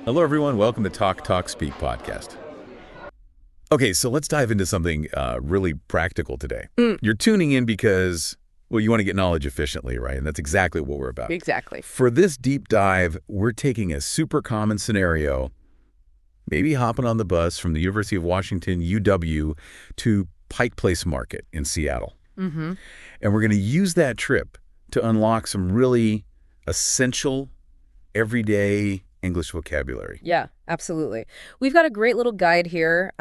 Hello, everyone. Welcome to Talk Talk Speak podcast. Okay, so let's dive into something really practical today. You're tuning in because, well, you want to get knowledge efficiently, right? And that's exactly what we're about. Exactly. For this deep dive, we're taking a super common scenario, maybe hopping on the bus from the University of Washington, UW, to Pike Place Market in Seattle. Mm-hmm. And we're going to use that trip to unlock some really essential, everyday English vocabulary. Yeah, absolutely. We've got a great little guide here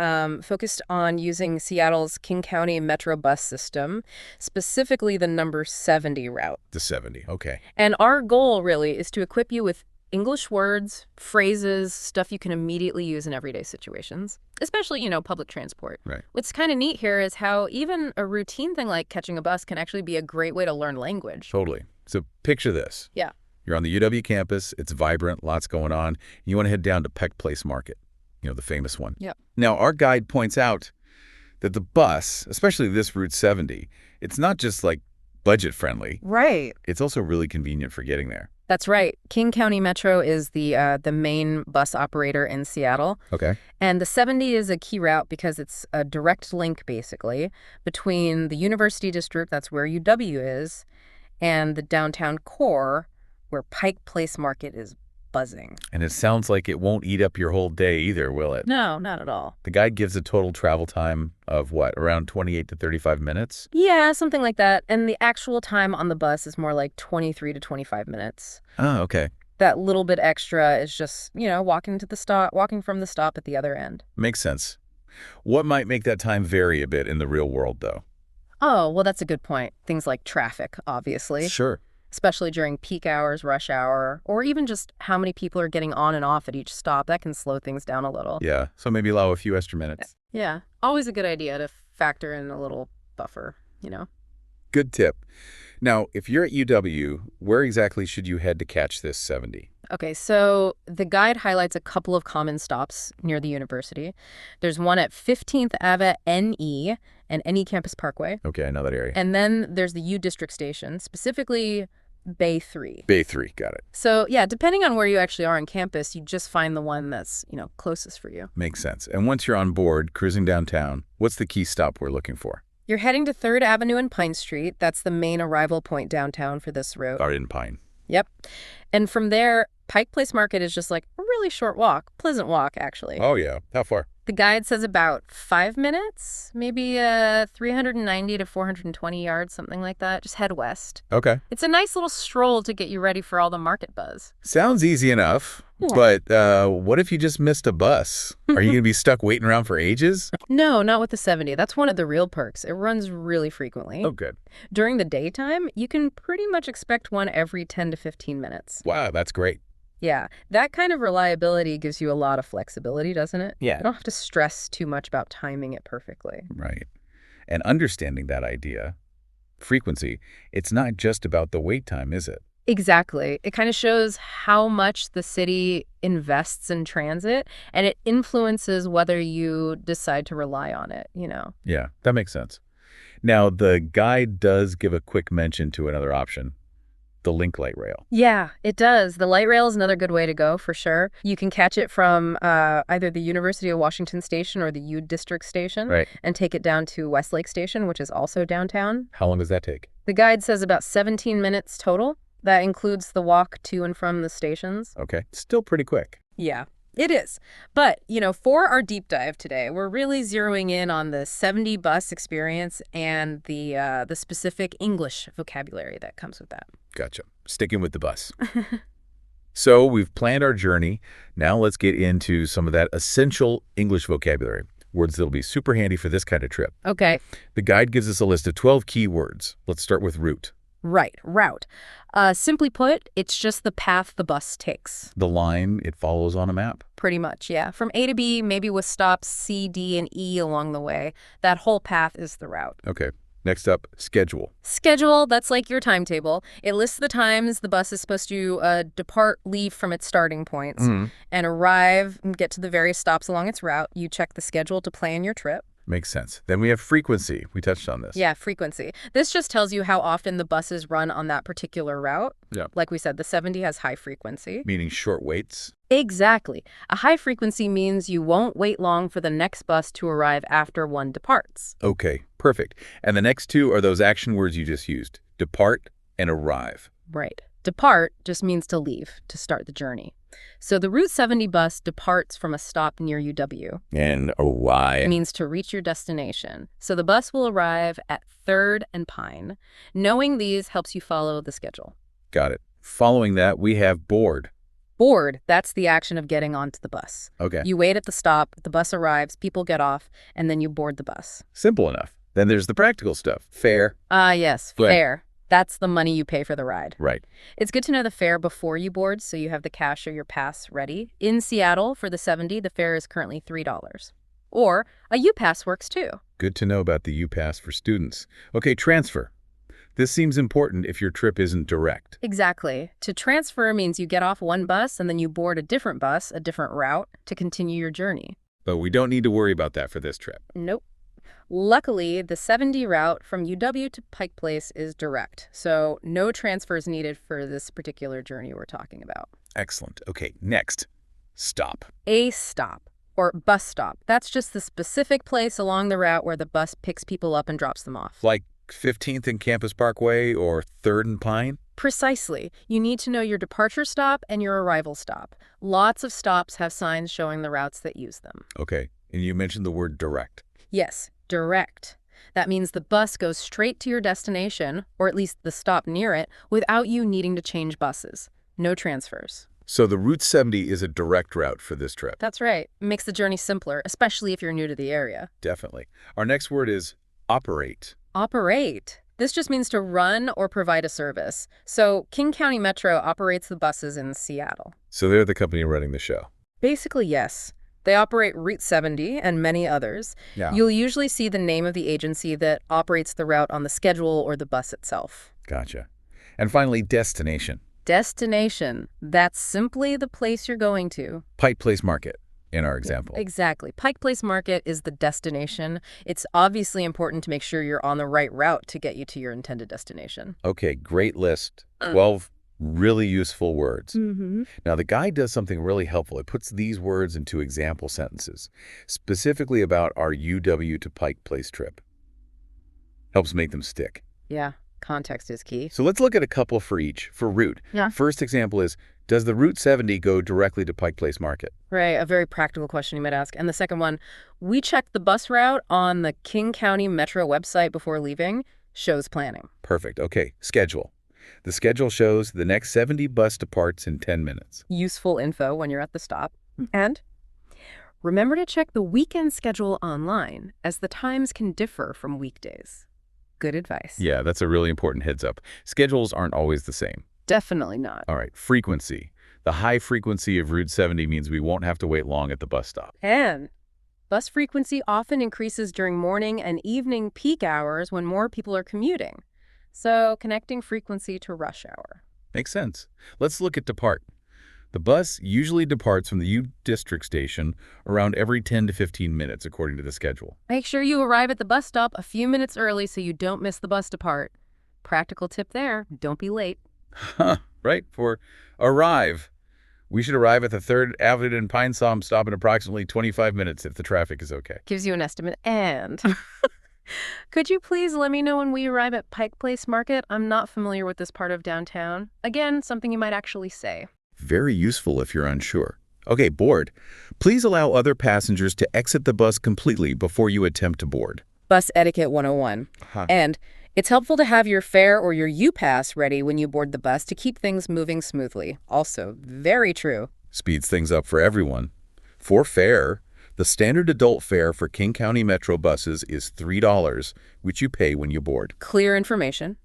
focused on using Seattle's King County Metro bus system, specifically the number 70 route. The 70, okay. And our goal really is to equip you with English words, phrases, stuff you can immediately use in everyday situations, especially, public transport. Right. What's kind of neat here is how even a routine thing like catching a bus can actually be a great way to learn language. Totally. So picture this. Yeah. You're on the UW campus. It's vibrant, lots going on. You want to head down to Pike Place Market, the famous one. Yep. Now, our guide points out that the bus, especially this Route 70, it's not just like budget friendly. Right. It's also really convenient for getting there. That's right. King County Metro is the main bus operator in Seattle. Okay. And the 70 is a key route because it's a direct link, basically, between the University District, that's where UW is, and the downtown core, where Pike Place Market is buzzing. And it sounds like it won't eat up your whole day either, will it? No, not at all. The guide gives a total travel time of what, around 28 to 35 minutes? Yeah, something like that. And the actual time on the bus is more like 23 to 25 minutes. Oh, okay. That little bit extra is just, walking from the stop at the other end. Makes sense. What might make that time vary a bit in the real world, though? Oh, well, that's a good point. Things like traffic, obviously. Sure. Especially during peak hours, rush hour, or even just how many people are getting on and off at each stop. That can slow things down a little. Yeah, so maybe allow a few extra minutes. Yeah, always a good idea to factor in a little buffer, Good tip. Now, if you're at UW, where exactly should you head to catch this 70? Okay, so the guide highlights a couple of common stops near the university. There's one at 15th Ave NE and NE Campus Parkway. Okay, I know that area. And then there's the U District Station, specifically Bay 3. Bay 3, got it. So, yeah, depending on where you actually are on campus, you just find the one that's, closest for you. Makes sense. And once you're on board, cruising downtown, what's the key stop we're looking for? You're heading to 3rd Avenue and Pine Street. That's the main arrival point downtown for this route. Are in Pine. Yep. And from there, Pike Place Market is just like a really short walk. Pleasant walk, actually. Oh, yeah. How far? The guide says about 5 minutes, maybe 390 to 420 yards, something like that. Just head west. Okay. It's a nice little stroll to get you ready for all the market buzz. Sounds easy enough, but what if you just missed a bus? Are you going to be stuck waiting around for ages? No, not with the 70. That's one of the real perks. It runs really frequently. Oh, good. During the daytime, you can pretty much expect one every 10 to 15 minutes. Wow, that's great. Yeah, that kind of reliability gives you a lot of flexibility, doesn't it? Yeah. You don't have to stress too much about timing it perfectly. Right. And understanding that idea, frequency, it's not just about the wait time, is it? Exactly. It kind of shows how much the city invests in transit, and it influences whether you decide to rely on it, Yeah, that makes sense. Now, the guide does give a quick mention to another option, the link light rail. Yeah, it does. The light rail is another good way to go, for sure. You can catch it from either the University of Washington station or the U District station, Right. and take it down to Westlake Station, which is also downtown. How long does that take? The guide says about 17 minutes total. That includes the walk to and from the stations. Okay. Still pretty quick. Yeah, it is. But, for our deep dive today, we're really zeroing in on the 70 bus experience and the specific English vocabulary that comes with that. Gotcha. Sticking with the bus. So we've planned our journey. Now let's get into some of that essential English vocabulary, words that'll be super handy for this kind of trip. Okay. The guide gives us a list of 12 key words. Let's start with route. Right, route. Simply put, it's just the path the bus takes. The line it follows on a map. Pretty much, yeah. From A to B, maybe with stops C, D, and E along the way. That whole path is the route. Okay. Next up, schedule. Schedule, that's like your timetable. It lists the times the bus is supposed to leave from its starting points and arrive and get to the various stops along its route. You check the schedule to plan your trip. Makes sense. Then we have frequency. We touched on this. Yeah, frequency. This just tells you how often the buses run on that particular route. Yeah. Like we said, the 70 has high frequency. Meaning short waits. Exactly. A high frequency means you won't wait long for the next bus to arrive after one departs. Okay, perfect. And the next two are those action words you just used, depart and arrive. Right. Depart just means to leave, to start the journey. So the Route 70 bus departs from a stop near UW. And arrive Means to reach your destination. So the bus will arrive at 3rd and Pine. Knowing these helps you follow the schedule. Got it. Following that, we have board. Board, that's the action of getting onto the bus. Okay. You wait at the stop, the bus arrives, people get off, and then you board the bus. Simple enough. Then there's the practical stuff. Fare. Yes, Go ahead. fare. That's the money you pay for the ride. Right. It's good to know the fare before you board so you have the cash or your pass ready. In Seattle, for the 70, the fare is currently $3. Or a U-Pass works too. Good to know about the U-Pass for students. Okay, transfer. This seems important if your trip isn't direct. Exactly. To transfer means you get off one bus and then you board a different bus, a different route, to continue your journey. But we don't need to worry about that for this trip. Nope. Luckily, the 70 route from UW to Pike Place is direct, so no transfers needed for this particular journey we're talking about. Excellent. Okay, next. Stop. A stop, or bus stop. That's just the specific place along the route where the bus picks people up and drops them off. Like 15th and Campus Parkway or 3rd and Pine? Precisely. You need to know your departure stop and your arrival stop. Lots of stops have signs showing the routes that use them. Okay, and you mentioned the word direct. Yes, direct. That means the bus goes straight to your destination, or at least the stop near it, without you needing to change buses. No transfers. So the Route 70 is a direct route for this trip. That's right. It makes the journey simpler, especially if you're new to the area. Definitely. Our next word is operate. Operate. This just means to run or provide a service. So King County Metro operates the buses in Seattle. So they're the company running the show. Basically, yes. They operate Route 70 and many others. Yeah. You'll usually see the name of the agency that operates the route on the schedule or the bus itself. Gotcha. And finally, destination. Destination. That's simply the place you're going to. Pike Place Market, in our example. Exactly. Pike Place Market is the destination. It's obviously important to make sure you're on the right route to get you to your intended destination. Okay, great list. 12 really useful words. Now, the guide does something really helpful. It puts these words into example sentences, specifically about our UW to Pike Place trip. Helps make them stick. Yeah, context is key. So let's look at a couple for each. For route. Yeah. First example is, does the Route 70 go directly to Pike Place Market? Right, a very practical question you might ask. And the second one, we checked the bus route on the King County Metro website before leaving. Shows planning. Perfect. Okay, schedule. The schedule shows the next 70 bus departs in 10 minutes. Useful info when you're at the stop. And remember to check the weekend schedule online, as the times can differ from weekdays. Good advice. Yeah, that's a really important heads up. Schedules aren't always the same. Definitely not. All right, frequency. The high frequency of Route 70 means we won't have to wait long at the bus stop. And bus frequency often increases during morning and evening peak hours when more people are commuting. So connecting frequency to rush hour. Makes sense. Let's look at depart. The bus usually departs from the U District station around every 10 to 15 minutes, according to the schedule. Make sure you arrive at the bus stop a few minutes early so you don't miss the bus depart. Practical tip there, don't be late. Right? For arrive. We should arrive at the 3rd Avenue and Pine Som stop in approximately 25 minutes if the traffic is okay. Gives you an estimate. And could you please let me know when we arrive at Pike Place Market? I'm not familiar with this part of downtown. Again, something you might actually say. Very useful if you're unsure. Okay, board. Please allow other passengers to exit the bus completely before you attempt to board. Bus etiquette 101. And it's helpful to have your fare or your U-Pass ready when you board the bus to keep things moving smoothly. Also, very true. Speeds things up for everyone. For fare, the standard adult fare for King County Metro buses is $3, which you pay when you board. Clear information.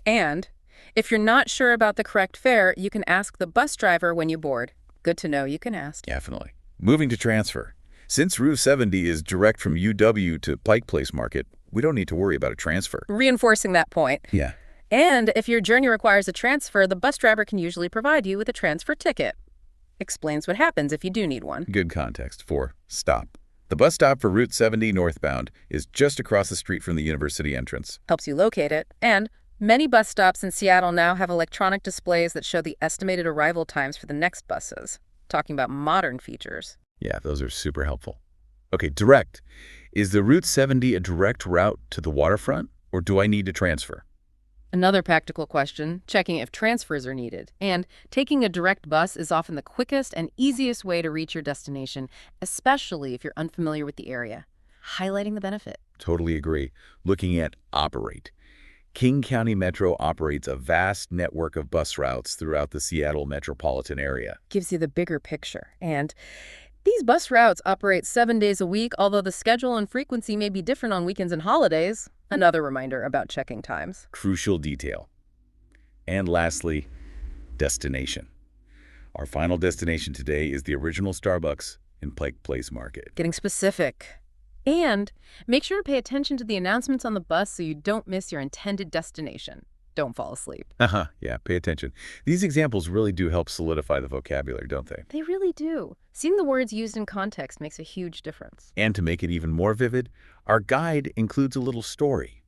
And if you're not sure about the correct fare, you can ask the bus driver when you board. Good to know you can ask. Definitely. Moving to transfer. Since Route 70 is direct from UW to Pike Place Market, we don't need to worry about a transfer. Reinforcing that point. Yeah. And if your journey requires a transfer, the bus driver can usually provide you with a transfer ticket. Explains what happens if you do need one. Good context. For stop. The bus stop for Route 70 northbound is just across the street from the university entrance. Helps you locate it. And many bus stops in Seattle now have electronic displays that show the estimated arrival times for the next buses. talking about modern features. Yeah, those are super helpful. Okay, direct. Is the Route 70 a direct route to the waterfront, or do I need to transfer? Another practical question, checking if transfers are needed. And taking a direct bus is often the quickest and easiest way to reach your destination, especially if you're unfamiliar with the area. Highlighting the benefit. Totally agree. Looking at operate. King County Metro operates a vast network of bus routes throughout the Seattle metropolitan area. Gives you the bigger picture. And these bus routes operate 7 days a week, although the schedule and frequency may be different on weekends and holidays. Another reminder about checking times. Crucial detail. And lastly, destination. Our final destination today is the original Starbucks in Pike Place Market. Getting specific. And make sure to pay attention to the announcements on the bus so you don't miss your intended destination. Don't fall asleep. Yeah, pay attention. These examples really do help solidify the vocabulary, don't they? They really do. Seeing the words used in context makes a huge difference. And to make it even more vivid, our guide includes a little story,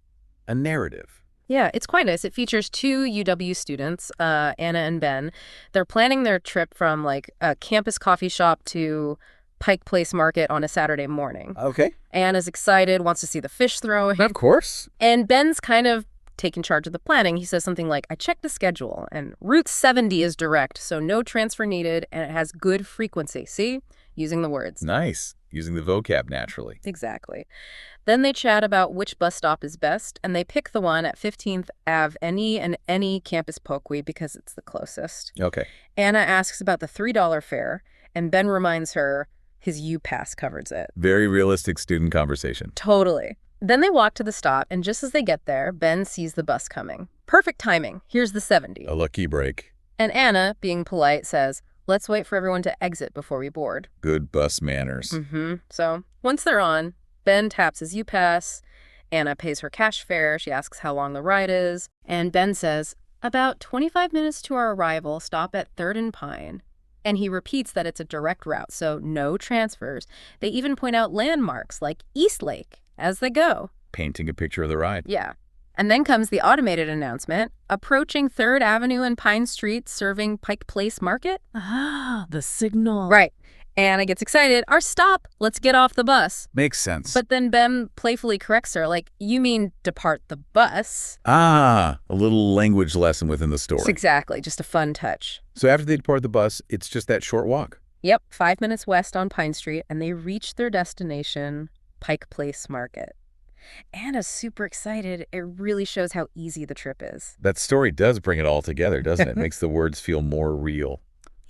a narrative. Yeah, it's quite nice. It features two UW students, Anna and Ben. They're planning their trip from like a campus coffee shop to Pike Place Market on a Saturday morning. Okay. Anna's excited, wants to see the fish throwing. Of course. And Ben's kind of taking charge of the planning. He says something like, I checked the schedule, and Route 70 is direct, so no transfer needed, and it has good frequency. See? Using the words. Nice. Using the vocab naturally. Exactly. Then they chat about which bus stop is best, and they pick the one at 15th Ave any Campus Poquey because it's the closest. Okay. Anna asks about the $3 fare, and Ben reminds her his U-Pass covers it. Very realistic student conversation. Totally. Then they walk to the stop, and just as they get there, Ben sees the bus coming. Perfect timing. Here's the 70. A lucky break. And Anna, being polite, says, let's wait for everyone to exit before we board. Good bus manners. So once they're on, Ben taps his U-Pass. Anna pays her cash fare. She asks how long the ride is. And Ben says, about 25 minutes to our arrival, stop at 3rd and Pine. And he repeats that it's a direct route, so no transfers. They even point out landmarks like East Lake as they go. Painting a picture of the ride. Yeah. And then comes the automated announcement, approaching 3rd Avenue and Pine Street, serving Pike Place Market. Ah, the signal. Right. Anna gets excited. Our stop. Let's get off the bus. Makes sense. But then Ben playfully corrects her, like, you mean depart the bus. A little language lesson within the story. Exactly. Just a fun touch. So after they depart the bus, it's just that short walk. Yep. 5 minutes west on Pine Street, and they reach their destination, Pike Place Market. Anna's super excited. It really shows how easy the trip is. That story does bring it all together, doesn't it? Makes the words feel more real.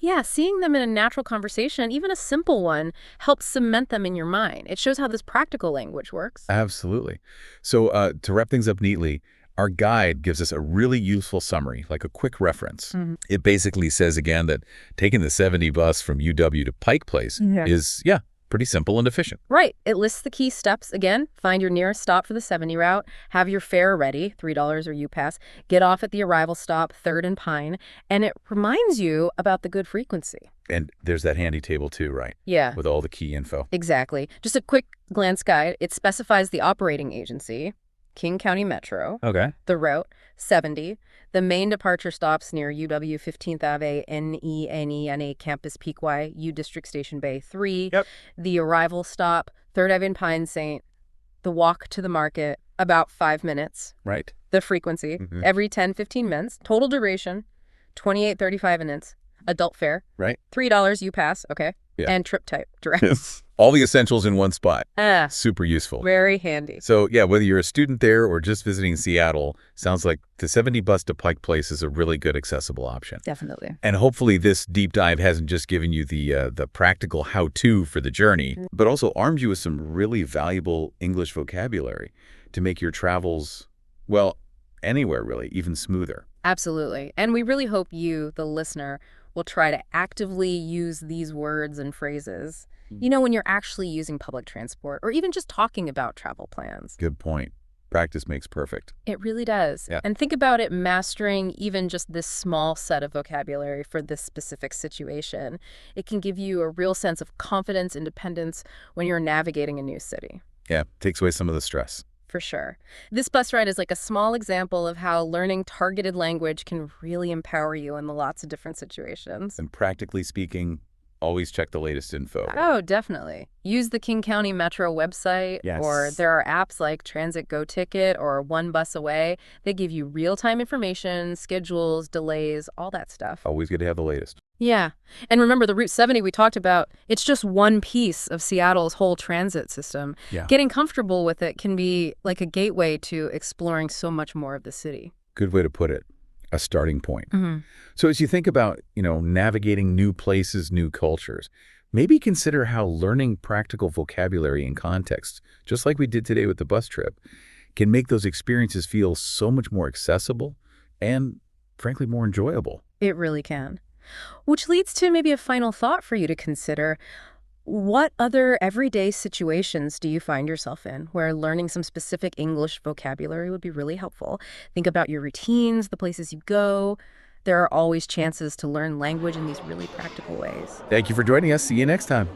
Yeah, seeing them in a natural conversation, even a simple one, helps cement them in your mind. It shows how this practical language works. Absolutely. So to wrap things up neatly, our guide gives us a really useful summary, like a quick reference. It basically says, again, that taking the 70 bus from UW to Pike Place is, pretty simple and efficient. Right. It lists the key steps. Again, find your nearest stop for the 70 route, have your fare ready, $3 or U-Pass, get off at the arrival stop, 3rd and Pine, and it reminds you about the good frequency. And there's that handy table too, right? Yeah. With all the key info. Exactly. Just a quick glance guide. It specifies the operating agency, King County Metro, Okay. the route, 70, the main departure stops near UW 15th Ave, NENA Campus Pequot, U District Station Bay 3, the arrival stop, 3rd Ave and Pine St., the walk to the market, about 5 minutes. Right. The frequency, every 10-15 minutes. Total duration, 28.35 minutes. Adult fare, Right. $3 U-Pass, okay, and trip type, direct. All the essentials in one spot. Ah, Super useful. very handy. So, yeah, whether you're a student there or just visiting Seattle, sounds like the 70 bus to Pike Place is a really good accessible option. Definitely. And hopefully this deep dive hasn't just given you the practical how-to for the journey, but also armed you with some really valuable English vocabulary to make your travels, well, anywhere really, even smoother. Absolutely. And we really hope you, the listener, will try to actively use these words and phrases, you know, when you're actually using public transport or even just talking about travel plans. Good point. Practice makes perfect. It really does. Yeah. And think about it mastering even just this small set of vocabulary for this specific situation. It can give you a real sense of confidence, independence when you're navigating a new city. Yeah, takes away some of the stress. For sure. This bus ride is like a small example of how learning targeted language can really empower you in lots of different situations. And practically speaking, always check the latest info. Oh, definitely. Use the King County Metro website, Yes. or there are apps like Transit Go Ticket or One Bus Away. They give you real-time information, schedules, delays, all that stuff. Always good to have the latest. Yeah. And remember, the Route 70 we talked about, it's just one piece of Seattle's whole transit system. Yeah. Getting comfortable with it can be like a gateway to exploring so much more of the city. Good way to put it. A starting point. Mm-hmm. So as you think about, navigating new places, new cultures, maybe consider how learning practical vocabulary and context, just like we did today with the bus trip, can make those experiences feel so much more accessible and, frankly, more enjoyable. It really can. Which leads to maybe a final thought for you to consider. What other everyday situations do you find yourself in where learning some specific English vocabulary would be really helpful? Think about your routines, the places you go. There are always chances to learn language in these really practical ways. Thank you for joining us. See you next time.